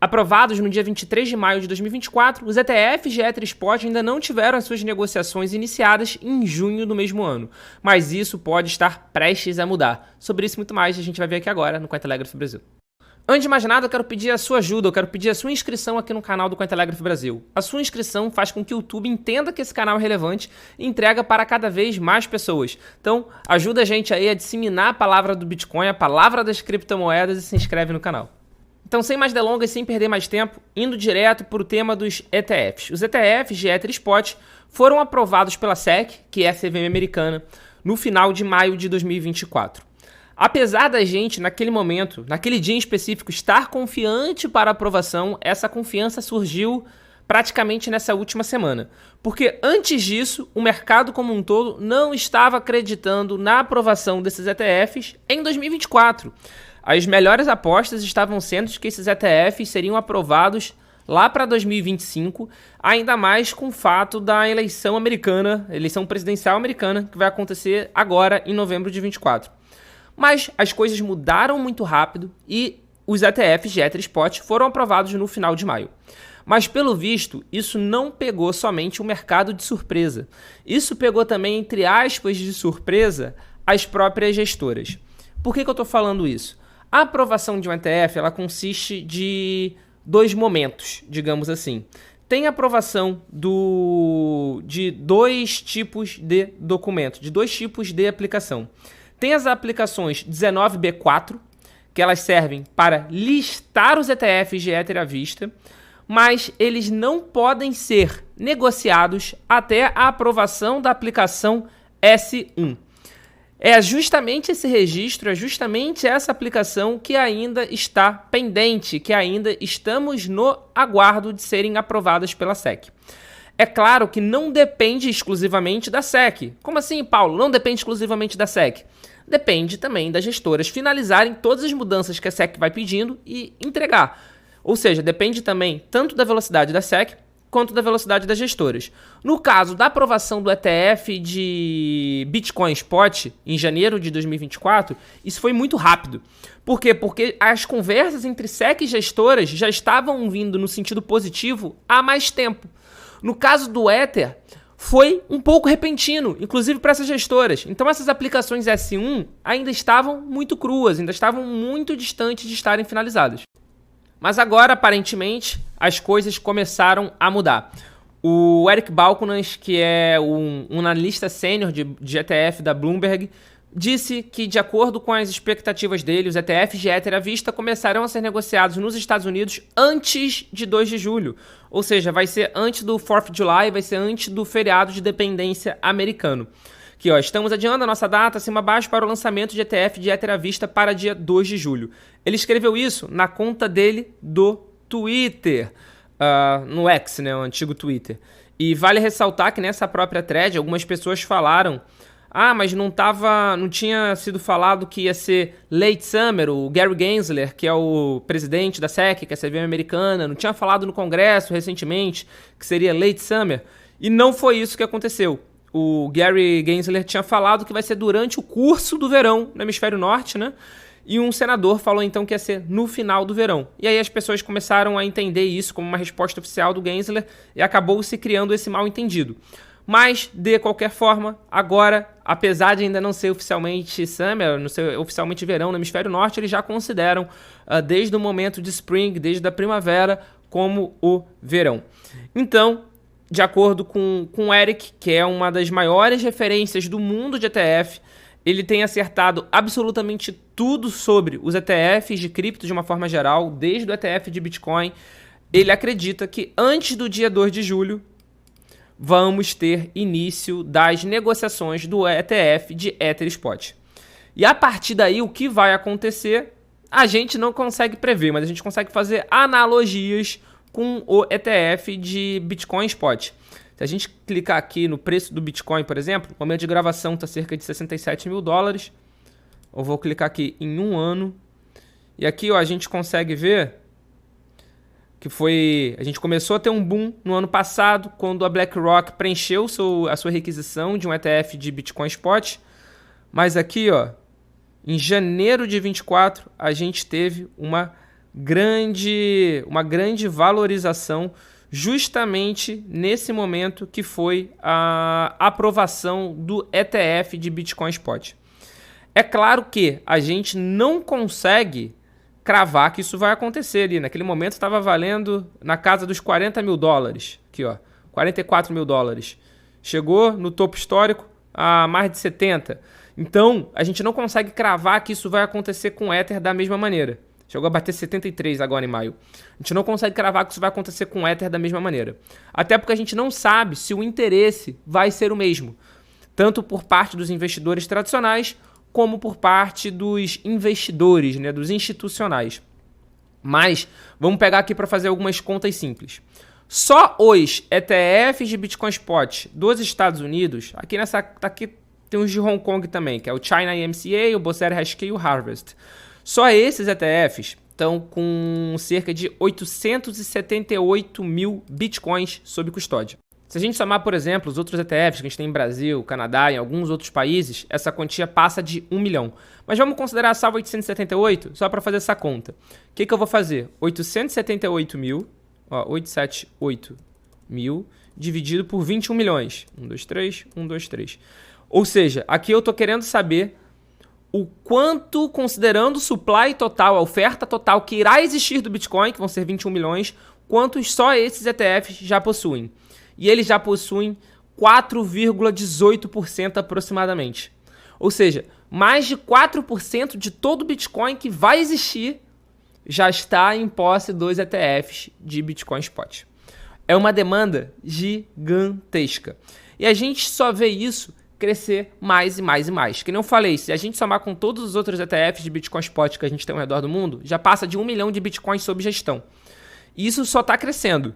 Aprovados no dia 23 de maio de 2024, os ETFs de Ether Spot ainda não tiveram as suas negociações iniciadas em junho do mesmo ano, mas isso pode estar prestes a mudar. Sobre isso e muito mais a gente vai ver aqui agora no Cointelegraph Brasil. Antes de mais nada, eu quero pedir a sua ajuda, eu quero pedir a sua inscrição aqui no canal do Cointelegraph Brasil. A sua inscrição faz com que o YouTube entenda que esse canal é relevante e entrega para cada vez mais pessoas. Então, ajuda a gente aí a disseminar a palavra do Bitcoin, a palavra das criptomoedas e se inscreve no canal. Então, sem mais delongas, sem perder mais tempo, indo direto para o tema dos ETFs. Os ETFs de Ether Spot foram aprovados pela SEC, que é a CVM americana, no final de maio de 2024. Apesar da gente, naquele momento, naquele dia em específico, estar confiante para a aprovação, essa confiança surgiu praticamente nessa última semana. Porque antes disso, o mercado como um todo não estava acreditando na aprovação desses ETFs em 2024. As melhores apostas estavam sendo de que esses ETFs seriam aprovados lá para 2025, ainda mais com o fato da eleição americana, eleição presidencial americana, que vai acontecer agora em novembro de 2024. Mas as coisas mudaram muito rápido e os ETFs de Ether Spot foram aprovados no final de maio. Mas, pelo visto, isso não pegou somente o mercado de surpresa. Isso pegou também, entre aspas, de surpresa, as próprias gestoras. Por que eu estou falando isso? A aprovação de um ETF ela consiste de dois momentos, digamos assim. Tem a aprovação de dois tipos de documento, de dois tipos de aplicação. Tem as aplicações 19B4, que elas servem para listar os ETFs de Ether à vista, mas eles não podem ser negociados até a aprovação da aplicação S1. É justamente esse registro, é justamente essa aplicação que ainda está pendente, que ainda estamos no aguardo de serem aprovadas pela SEC. É claro que não depende exclusivamente da SEC. Como assim, Paulo? Não depende exclusivamente da SEC? Depende também das gestoras finalizarem todas as mudanças que a SEC vai pedindo e entregar. Ou seja, depende também tanto da velocidade da SEC quanto da velocidade das gestoras. No caso da aprovação do ETF de Bitcoin Spot em janeiro de 2024, isso foi muito rápido. Por quê? Porque as conversas entre SEC e gestoras já estavam vindo no sentido positivo há mais tempo. No caso do Ether, foi um pouco repentino, inclusive para essas gestoras. Então essas aplicações S1 ainda estavam muito cruas, ainda estavam muito distantes de estarem finalizadas. Mas agora, aparentemente, as coisas começaram a mudar. O Eric Balchunas, que é um analista sênior de ETF da Bloomberg, disse que, de acordo com as expectativas dele, os ETFs de Ether à vista começarão a ser negociados nos Estados Unidos antes de 2 de julho. Ou seja, vai ser antes do 4th of July, vai ser antes do feriado de dependência americano. Aqui, ó, estamos adiando a nossa data acima abaixo para o lançamento de ETF de Ether à vista para dia 2 de julho. Ele escreveu isso na conta dele do Twitter, no X, né, o antigo Twitter. E vale ressaltar que nessa própria thread, algumas pessoas falaram: ah, mas não tinha sido falado que ia ser late summer. O Gary Gensler, que é o presidente da SEC, que é a CVM americana, não tinha falado no Congresso recentemente que seria late summer. E não foi isso que aconteceu. O Gary Gensler tinha falado que vai ser durante o curso do verão no hemisfério norte, né? E um senador falou então que ia ser no final do verão. E aí as pessoas começaram a entender isso como uma resposta oficial do Gensler e acabou se criando esse mal-entendido. Mas, de qualquer forma, agora, apesar de ainda não ser oficialmente summer, não ser oficialmente verão no hemisfério norte, eles já consideram, desde o momento de spring, desde a primavera, como o verão. Então, de acordo com o Eric, que é uma das maiores referências do mundo de ETF, ele tem acertado absolutamente tudo sobre os ETFs de cripto de uma forma geral, desde o ETF de Bitcoin. Ele acredita que antes do dia 2 de julho, vamos ter início das negociações do ETF de Ether Spot. E a partir daí, o que vai acontecer, a gente não consegue prever, mas a gente consegue fazer analogias com o ETF de Bitcoin Spot. Se a gente clicar aqui no preço do Bitcoin, por exemplo, o momento de gravação está cerca de $67 mil. Eu vou clicar aqui em 1 ano. E aqui, ó, a gente consegue ver que a gente começou a ter um boom no ano passado, quando a BlackRock preencheu a sua requisição de um ETF de Bitcoin Spot. Mas aqui, ó, em janeiro de 24, a gente teve uma uma grande valorização justamente nesse momento que foi a aprovação do ETF de Bitcoin Spot. É claro que a gente não consegue cravar que isso vai acontecer ali. Naquele momento estava valendo na casa dos 40 mil dólares. Aqui, ó, 44 mil dólares. Chegou no topo histórico a mais de 70. Então, a gente não consegue cravar que isso vai acontecer com o Ether da mesma maneira. Chegou a bater 73 agora em maio. A gente não consegue cravar que isso vai acontecer com o Ether da mesma maneira. Até porque a gente não sabe se o interesse vai ser o mesmo. Tanto por parte dos investidores tradicionais, como por parte dos investidores, né, dos institucionais. Mas vamos pegar aqui para fazer algumas contas simples. Só os ETFs de Bitcoin Spot dos Estados Unidos, aqui tem os de Hong Kong também, que é o China EMCA, o Bosseri Hashkey e o Harvest. Só esses ETFs estão com cerca de 878 mil Bitcoins sob custódia. Se a gente somar, por exemplo, os outros ETFs que a gente tem em Brasil, Canadá e em alguns outros países, essa quantia passa de 1 milhão. Mas vamos considerar só 878, só para fazer essa conta. O que eu vou fazer? 878 mil, 878 mil, dividido por 21 milhões. 1, 2, 3, 1, 2, 3. Ou seja, aqui eu estou querendo saber o quanto, considerando o supply total, a oferta total que irá existir do Bitcoin, que vão ser 21 milhões, quantos só esses ETFs já possuem. E eles já possuem 4,18% aproximadamente. Ou seja, mais de 4% de todo o Bitcoin que vai existir já está em posse dos ETFs de Bitcoin Spot. É uma demanda gigantesca. E a gente só vê isso crescer mais e mais e mais. Que nem eu falei, se a gente somar com todos os outros ETFs de Bitcoin Spot que a gente tem ao redor do mundo, já passa de 1 milhão de Bitcoins sob gestão. E isso só está crescendo.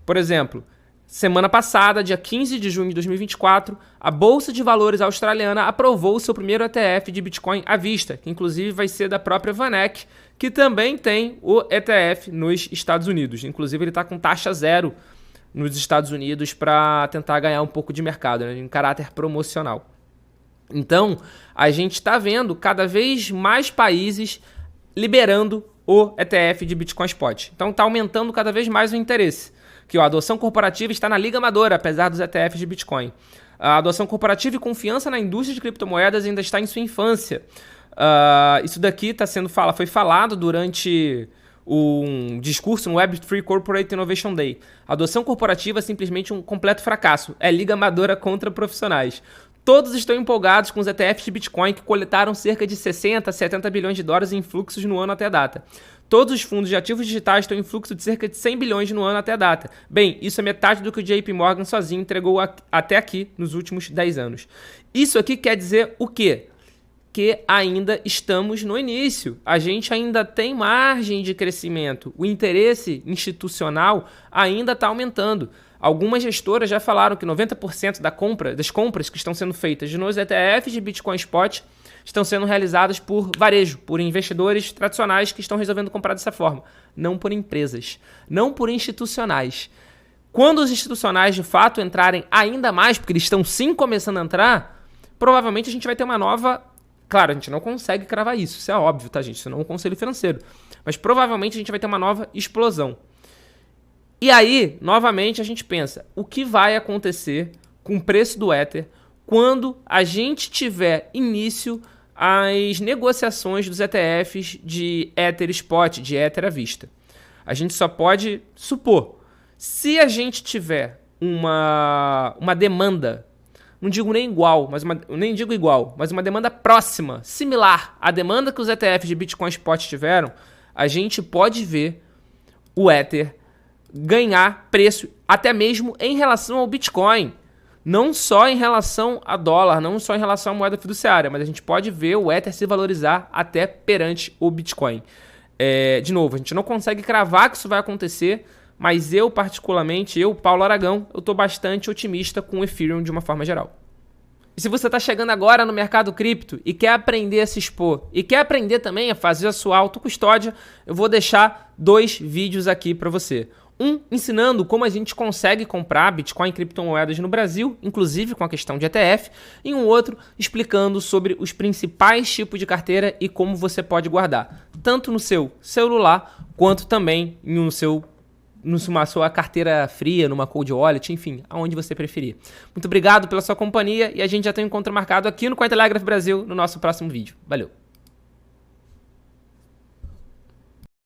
Por exemplo, semana passada, dia 15 de junho de 2024, a Bolsa de Valores australiana aprovou o seu primeiro ETF de Bitcoin à vista, que inclusive vai ser da própria VanEck, que também tem o ETF nos Estados Unidos. Inclusive ele está com taxa zero nos Estados Unidos para tentar ganhar um pouco de mercado, né, em caráter promocional. Então, a gente está vendo cada vez mais países liberando o ETF de Bitcoin Spot. Então está aumentando cada vez mais o interesse. Que a adoção corporativa está na liga amadora, apesar dos ETFs de Bitcoin. A adoção corporativa e confiança na indústria de criptomoedas ainda está em sua infância. Isso daqui foi falado durante um discurso no Web3 Corporate Innovation Day. A adoção corporativa é simplesmente um completo fracasso. É liga amadora contra profissionais. Todos estão empolgados com os ETFs de Bitcoin que coletaram cerca de 60 a 70 bilhões de dólares em fluxos no ano até a data. Todos os fundos de ativos digitais estão em fluxo de cerca de 100 bilhões no ano até a data. Bem, isso é metade do que o JP Morgan sozinho entregou até aqui nos últimos 10 anos. Isso aqui quer dizer o quê? Que ainda estamos no início. A gente ainda tem margem de crescimento. O interesse institucional ainda está aumentando. Algumas gestoras já falaram que 90% das compras que estão sendo feitas nos ETFs de Bitcoin Spot estão sendo realizadas por varejo, por investidores tradicionais que estão resolvendo comprar dessa forma. Não por empresas, não por institucionais. Quando os institucionais de fato entrarem ainda mais, porque eles estão sim começando a entrar, provavelmente a gente vai ter uma nova... Claro, a gente não consegue cravar isso é óbvio, tá, gente? Isso não é um conselho financeiro. Mas provavelmente a gente vai ter uma nova explosão. E aí, novamente, a gente pensa, o que vai acontecer com o preço do Ether quando a gente tiver início às negociações dos ETFs de Ether Spot, de Ether à vista? A gente só pode supor. Se a gente tiver uma demanda, não digo nem igual, mas uma demanda próxima, similar à demanda que os ETFs de Bitcoin Spot tiveram, a gente pode ver o Ether ganhar preço até mesmo em relação ao Bitcoin. Não só em relação a dólar, não só em relação à moeda fiduciária, mas a gente pode ver o Ether se valorizar até perante o Bitcoin. De novo, a gente não consegue cravar que isso vai acontecer, mas eu particularmente, Paulo Aragão, eu estou bastante otimista com o Ethereum de uma forma geral. E se você está chegando agora no mercado cripto e quer aprender a se expor e quer aprender também a fazer a sua autocustódia, eu vou deixar 2 vídeos aqui para você. Um ensinando como a gente consegue comprar Bitcoin e criptomoedas no Brasil, inclusive com a questão de ETF, e um outro explicando sobre os principais tipos de carteira e como você pode guardar, tanto no seu celular quanto também numa sua carteira fria, numa cold wallet, enfim, aonde você preferir. Muito obrigado pela sua companhia e a gente já tem um encontro marcado aqui no Cointelegraph Brasil no nosso próximo vídeo. Valeu!